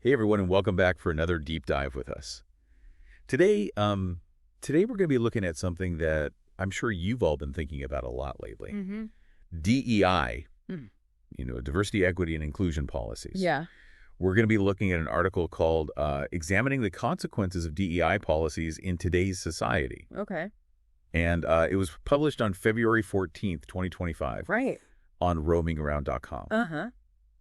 Hey everyone, and welcome back for another deep dive with us. Today we're going to be looking at something that I'm sure you've all been thinking about a lot lately. Mm-hmm. DEI, Mm. diversity, equity, and inclusion policies. Yeah. We're going to be looking at an article called Examining the Consequences of DEI Policies in Today's Society. Okay. And it was published on February 14th, 2025 Right. on roamingaround.com. Uh-huh.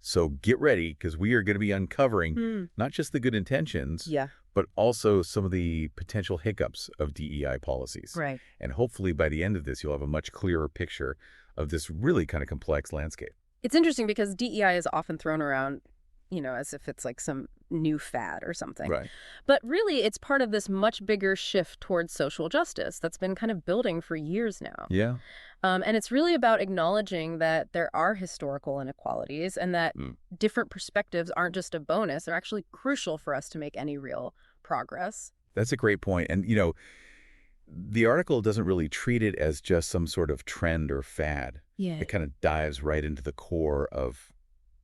So get ready, because we are going to be uncovering not just the good intentions, Yeah. but also some of the potential hiccups of DEI policies. Right. And hopefully by the end of this, you'll have a much clearer picture of this really kind of complex landscape. It's interesting because DEI is often thrown around, as if it's like some new fad or something. Right. But really, it's part of this much bigger shift towards social justice that's been kind of building for years now. Yeah. And it's really about acknowledging that there are historical inequalities and that different perspectives aren't just a bonus. They're actually crucial for us to make any real progress. That's a great point. And, the article doesn't really treat it as just some sort of trend or fad. Yeah. It kind of dives right into the core of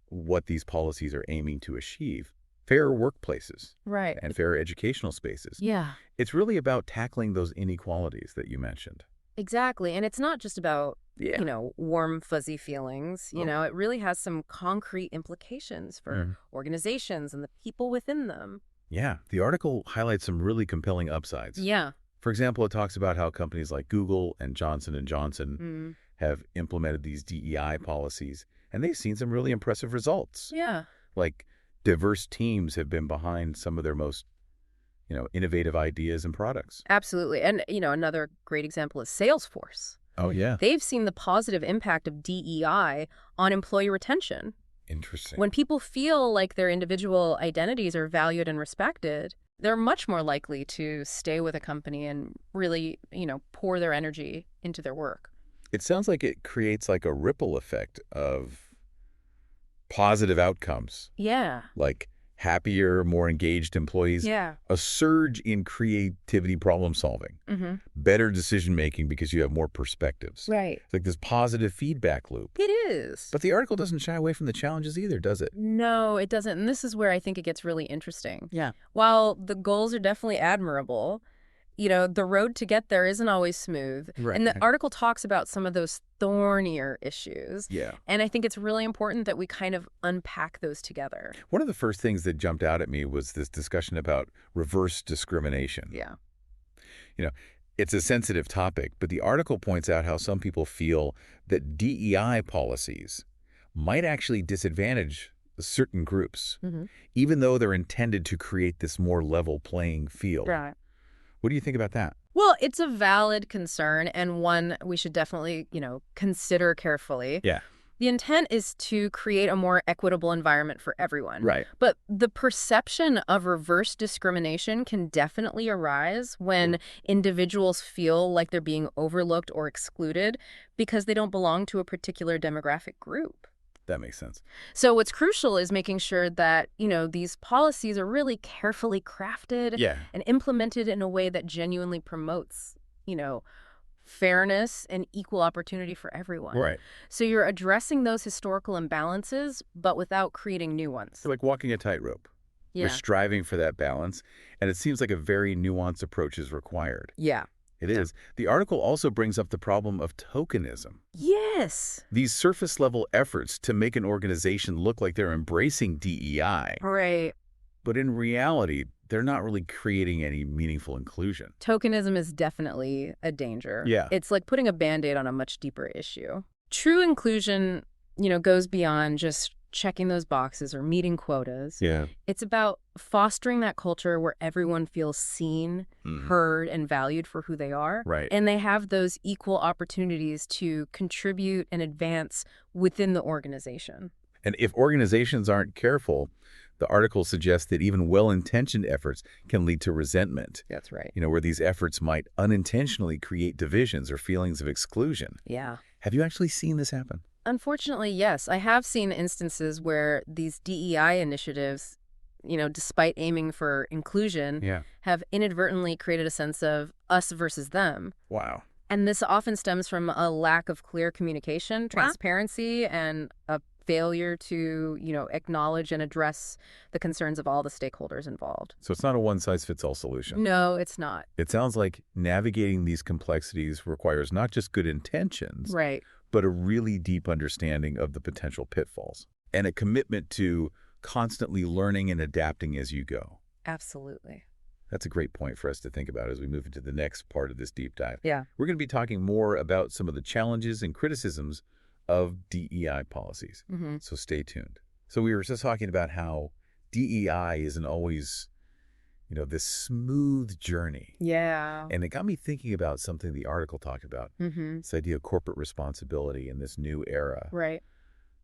what these policies are aiming to achieve. Fair workplaces. Right. And fair educational spaces. Yeah. It's really about tackling those inequalities that you mentioned. Exactly. And it's not just about, Yeah. warm, fuzzy feelings. It really has some concrete implications for organizations and the people within them. Yeah. The article highlights some really compelling upsides. Yeah. For example, it talks about how companies like Google and Johnson & Johnson have implemented these DEI policies, and they've seen some really impressive results. Yeah. Like diverse teams have been behind some of their most, innovative ideas and products. Absolutely. And, another great example is Salesforce. Oh, yeah. They've seen the positive impact of DEI on employee retention. Interesting. When people feel like their individual identities are valued and respected, they're much more likely to stay with a company and really, pour their energy into their work. It sounds like it creates like a ripple effect of positive outcomes. Yeah. Like happier, more engaged employees. Yeah. A surge in creativity, problem solving. Better decision making because you have more perspectives. Right. It's like this positive feedback loop. It is. But the article doesn't shy away from the challenges either, does it? No, it doesn't. And this is where I think it gets really interesting. Yeah. While the goals are definitely admirable, the road to get there isn't always smooth. Right. And the article talks about some of those thornier issues. Yeah. And I think it's really important that we kind of unpack those together. One of the first things that jumped out at me was this discussion about reverse discrimination. Yeah. It's a sensitive topic, but the article points out how some people feel that DEI policies might actually disadvantage certain groups, even though they're intended to create this more level playing field. Right. What do you think about that? Well, it's a valid concern and one we should definitely, consider carefully. Yeah. The intent is to create a more equitable environment for everyone. Right. But the perception of reverse discrimination can definitely arise when individuals feel like they're being overlooked or excluded because they don't belong to a particular demographic group. That makes sense. So what's crucial is making sure that, these policies are really carefully crafted and implemented in a way that genuinely promotes, fairness and equal opportunity for everyone. Right. So you're addressing those historical imbalances, but without creating new ones. It's like walking a tightrope. Yeah. We're striving for that balance, and it seems like a very nuanced approach is required. Yeah. It is. The article also brings up the problem of tokenism. Yes. These surface-level efforts to make an organization look like they're embracing DEI, Right. but in reality, they're not really creating any meaningful inclusion. Tokenism is definitely a danger. Yeah. It's like putting a Band-Aid on a much deeper issue. True inclusion, goes beyond just checking those boxes or meeting quotas. Yeah. It's about fostering that culture where everyone feels seen, heard, and valued for who they are. Right. And they have those equal opportunities to contribute and advance within the organization. And if organizations aren't careful, the article suggests that even well-intentioned efforts can lead to resentment. That's right. Where these efforts might unintentionally create divisions or feelings of exclusion. Yeah. Have you actually seen this happen? Unfortunately, yes. I have seen instances where these DEI initiatives, despite aiming for inclusion, have inadvertently created a sense of us versus them. Wow. And this often stems from a lack of clear communication, transparency, and a failure to, acknowledge and address the concerns of all the stakeholders involved. So it's not a one-size-fits-all solution. No, it's not. It sounds like navigating these complexities requires not just good intentions, Right. but a really deep understanding of the potential pitfalls and a commitment to constantly learning and adapting as you go. Absolutely. That's a great point for us to think about as we move into the next part of this deep dive. Yeah. We're going to be talking more about some of the challenges and criticisms of DEI policies. Mm-hmm. So stay tuned. So we were just talking about how DEI isn't always, this smooth journey. Yeah. And it got me thinking about something the article talked about, this idea of corporate responsibility in this new era. Right.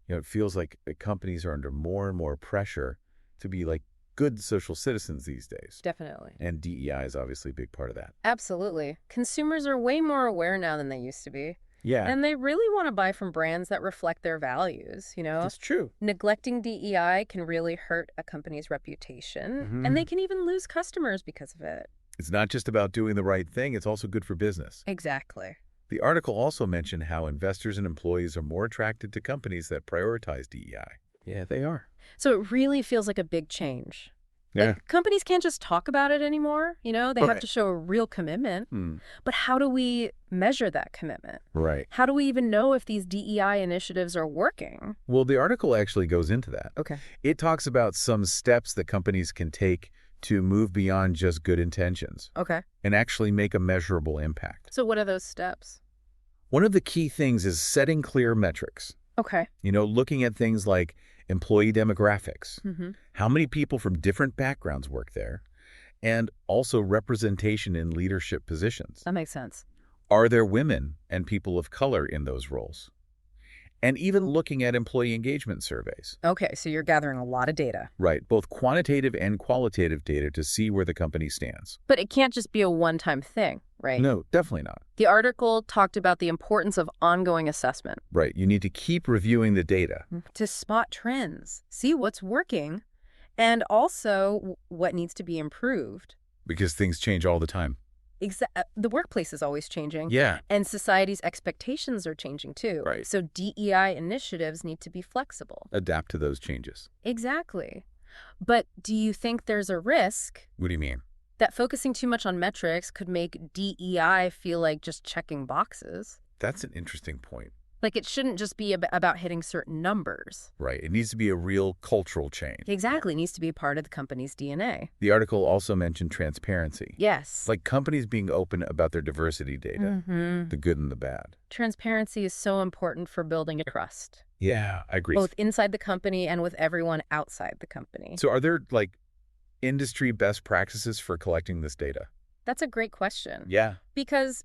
It feels like companies are under more and more pressure to be like good social citizens these days. Definitely. And DEI is obviously a big part of that. Absolutely. Consumers are way more aware now than they used to be. Yeah. And they really want to buy from brands that reflect their values, That's true. Neglecting DEI can really hurt a company's reputation, and they can even lose customers because of it. It's not just about doing the right thing, it's also good for business. Exactly. The article also mentioned how investors and employees are more attracted to companies that prioritize DEI. Yeah, they are. So it really feels like a big change. Yeah. Like, companies can't just talk about it anymore, they have to show a real commitment. But how do we measure that commitment? Right. How do we even know if these DEI initiatives are working? Well, the article actually goes into that. Okay. It talks about some steps that companies can take to move beyond just good intentions Okay. and actually make a measurable impact. So what are those steps? One of the key things is setting clear metrics. Okay. Looking at things like employee demographics, Mm-hmm. how many people from different backgrounds work there, and also representation in leadership positions. That makes sense. Are there women and people of color in those roles? And even looking at employee engagement surveys. Okay, so you're gathering a lot of data. Right, both quantitative and qualitative data to see where the company stands. But it can't just be a one-time thing, right? No, definitely not. The article talked about the importance of ongoing assessment. Right, you need to keep reviewing the data. To spot trends, see what's working, and also what needs to be improved. Because things change all the time. The workplace is always changing. Yeah. And society's expectations are changing too. Right. So DEI initiatives need to be flexible. Adapt to those changes. Exactly. But do you think there's a risk What do you mean? that focusing too much on metrics could make DEI feel like just checking boxes? That's an interesting point. Like, it shouldn't just be about hitting certain numbers. Right, it needs to be a real cultural change. Exactly. It needs to be a part of the company's DNA. The article also mentioned transparency. Yes. Like companies being open about their diversity data, the good and the bad. Transparency is so important for building a trust, Yeah, I agree. both inside the company and with everyone outside the company. So are there industry best practices for collecting this data? That's a great question. Yeah. Because,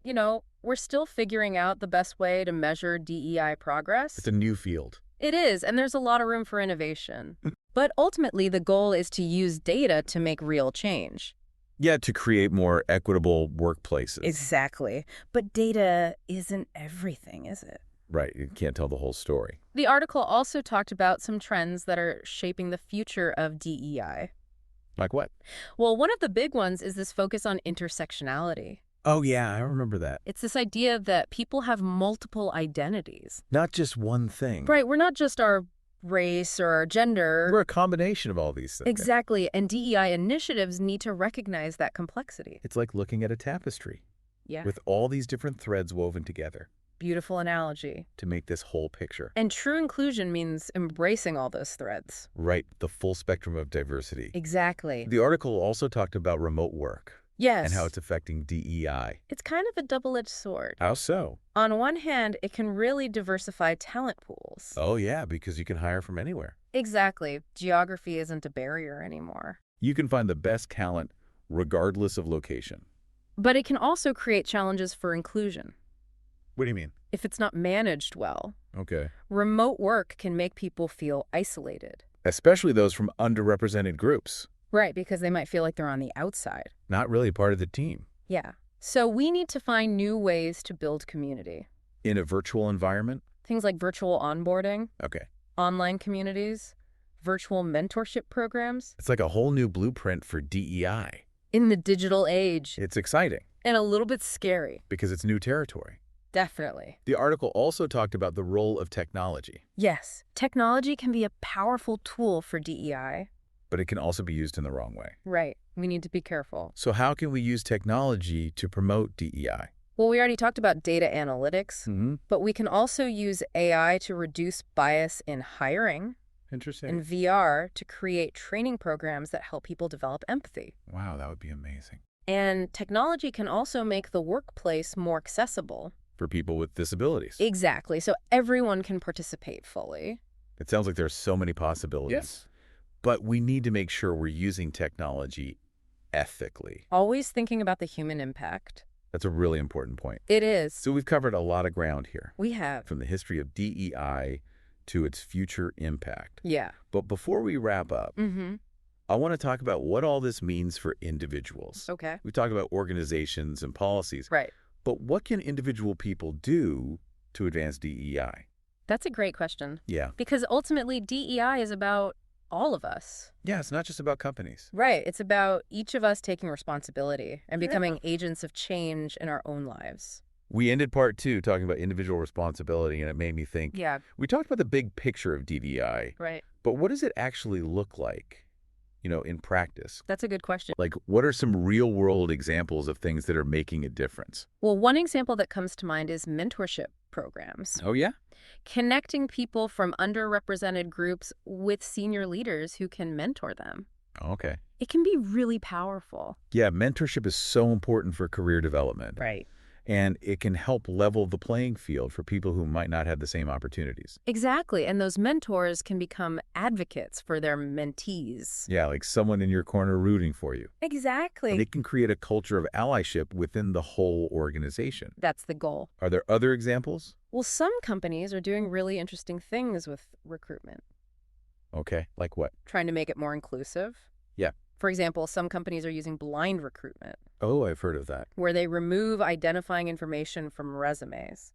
we're still figuring out the best way to measure DEI progress. It's a new field. It is, and there's a lot of room for innovation. But ultimately, the goal is to use data to make real change. Yeah, to create more equitable workplaces. Exactly. But data isn't everything, is it? Right, you can't tell the whole story. The article also talked about some trends that are shaping the future of DEI. Like what? Well, one of the big ones is this focus on intersectionality. Oh, yeah, I remember that. It's this idea that people have multiple identities. Not just one thing. Right, we're not just our race or our gender. We're a combination of all these things. Exactly, and DEI initiatives need to recognize that complexity. It's like looking at a tapestry. Yeah. With all these different threads woven together. Beautiful analogy. To make this whole picture. And true inclusion means embracing all those threads. Right, the full spectrum of diversity. Exactly. The article also talked about remote work. Yes. And how it's affecting DEI. It's kind of a double-edged sword. How so? On one hand, it can really diversify talent pools. Oh, yeah, because you can hire from anywhere. Exactly. Geography isn't a barrier anymore. You can find the best talent regardless of location. But it can also create challenges for inclusion. What do you mean? If it's not managed well. Okay. Remote work can make people feel isolated. Especially those from underrepresented groups. Right, because they might feel like they're on the outside. Not really part of the team. Yeah. So we need to find new ways to build community. In a virtual environment? Things like virtual onboarding, Okay. online communities, virtual mentorship programs. It's like a whole new blueprint for DEI. In the digital age. It's exciting. And a little bit scary. Because it's new territory. Definitely. The article also talked about the role of technology, Yes, technology can be a powerful tool for DEI. but it can also be used in the wrong way. Right. We need to be careful. So how can we use technology to promote DEI? Well, we already talked about data analytics, but we can also use AI to reduce bias in hiring Interesting. and VR to create training programs that help people develop empathy. Wow, that would be amazing. And technology can also make the workplace more accessible. For people with disabilities. Exactly. So everyone can participate fully. It sounds like there's so many possibilities. Yes. But we need to make sure we're using technology ethically. Always thinking about the human impact. That's a really important point. It is. So we've covered a lot of ground here, We have. from the history of DEI to its future impact. Yeah. But before we wrap up, I want to talk about what all this means for individuals. Okay. We talked about organizations and policies. Right. But what can individual people do to advance DEI? That's a great question. Yeah. Because ultimately, DEI is about all of us. Yeah, it's not just about companies. Right. It's about each of us taking responsibility and becoming agents of change in our own lives. We ended part 2 talking about individual responsibility, and it made me think. Yeah. We talked about the big picture of DEI, Right. but what does it actually look like, in practice? That's a good question. Like, what are some real-world examples of things that are making a difference? Well, one example that comes to mind is mentorship programs. Oh, yeah? Connecting people from underrepresented groups with senior leaders who can mentor them. Okay. It can be really powerful. Yeah, mentorship is so important for career development. Right. And it can help level the playing field for people who might not have the same opportunities. Exactly. And those mentors can become advocates for their mentees. Yeah, like someone in your corner rooting for you. Exactly. And it can create a culture of allyship within the whole organization. That's the goal. Are there other examples? Well, some companies are doing really interesting things with recruitment, Okay, like what? trying to make it more inclusive. Yeah. For example, some companies are using blind recruitment, Oh, I've heard of that. where they remove identifying information from resumes.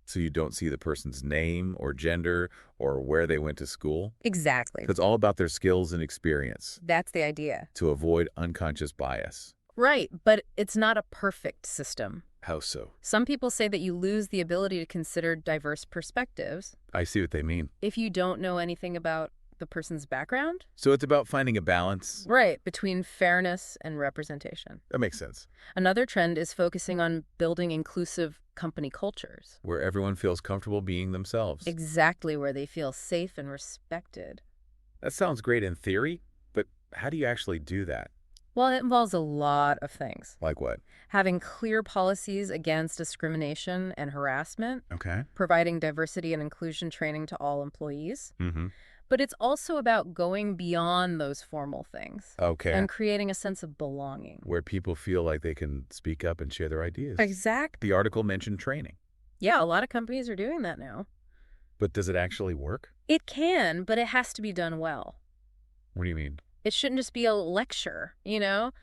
So you don't see the person's name or gender or where they went to school? Exactly. It's all about their skills and experience That's the idea. to avoid unconscious bias. Right, but it's not a perfect system. How so? Some people say that you lose the ability to consider diverse perspectives I see what they mean. if you don't know anything about the person's background. So it's about finding a balance. Right, between fairness and representation. That makes sense. Another trend is focusing on building inclusive company cultures. Where everyone feels comfortable being themselves. Exactly, where they feel safe and respected. That sounds great in theory, but how do you actually do that? Well, it involves a lot of things. Like what? Having clear policies against discrimination and harassment, Okay. providing diversity and inclusion training to all employees. Mm-hmm. But it's also about going beyond those formal things Okay. and creating a sense of belonging. Where people feel like they can speak up and share their ideas. Exactly. The article mentioned training. Yeah, a lot of companies are doing that now. But does it actually work? It can, but it has to be done well. What do you mean? It shouldn't just be a lecture,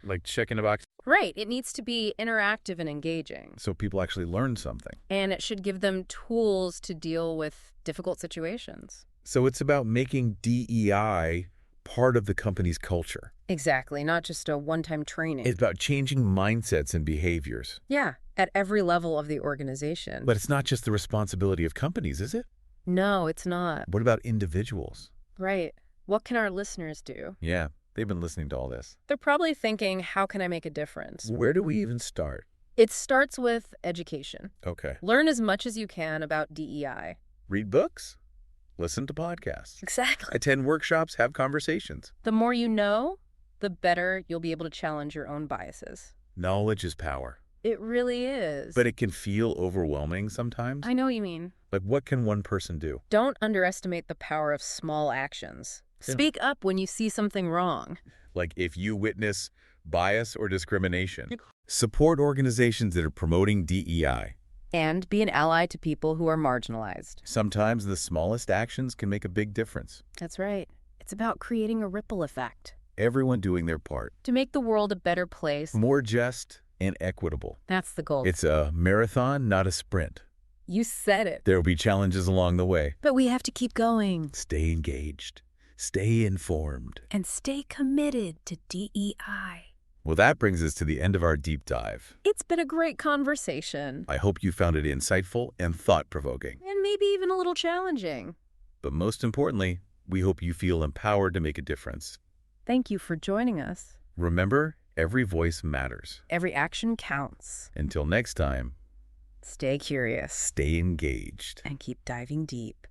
Like checking a box Right. It needs to be interactive and engaging. so people actually learn something. And it should give them tools to deal with difficult situations. So it's about making DEI part of the company's culture. Exactly. Not just a one-time training. It's about changing mindsets and behaviors. Yeah. At every level of the organization. But it's not just the responsibility of companies, is it? No, it's not. What about individuals? Right. What can our listeners do? Yeah, they've been listening to all this. They're probably thinking, how can I make a difference? Where do we even start? It starts with education. Okay. Learn as much as you can about DEI. Read books. Listen to podcasts. Exactly. Attend workshops. Have conversations. The more you know, the better you'll be able to challenge your own biases. Knowledge is power. It really is. But it can feel overwhelming sometimes. I know what you mean. Like, what can one person do? Don't underestimate the power of small actions. Yeah. Speak up when you see something wrong. Like, if you witness bias or discrimination, support organizations that are promoting DEI. And be an ally to people who are marginalized. Sometimes the smallest actions can make a big difference. That's right. It's about creating a ripple effect Everyone doing their part. to make the world a better place. More just and equitable. That's the goal. It's a marathon, not a sprint. You said it. There will be challenges along the way. But we have to keep going. Stay engaged. Stay informed. And stay committed to DEI. Well, that brings us to the end of our deep dive. It's been a great conversation. I hope you found it insightful and thought-provoking. And maybe even a little challenging. But most importantly, we hope you feel empowered to make a difference. Thank you for joining us. Remember, every voice matters. Every action counts. Until next time, Stay curious stay engaged. and keep diving deep.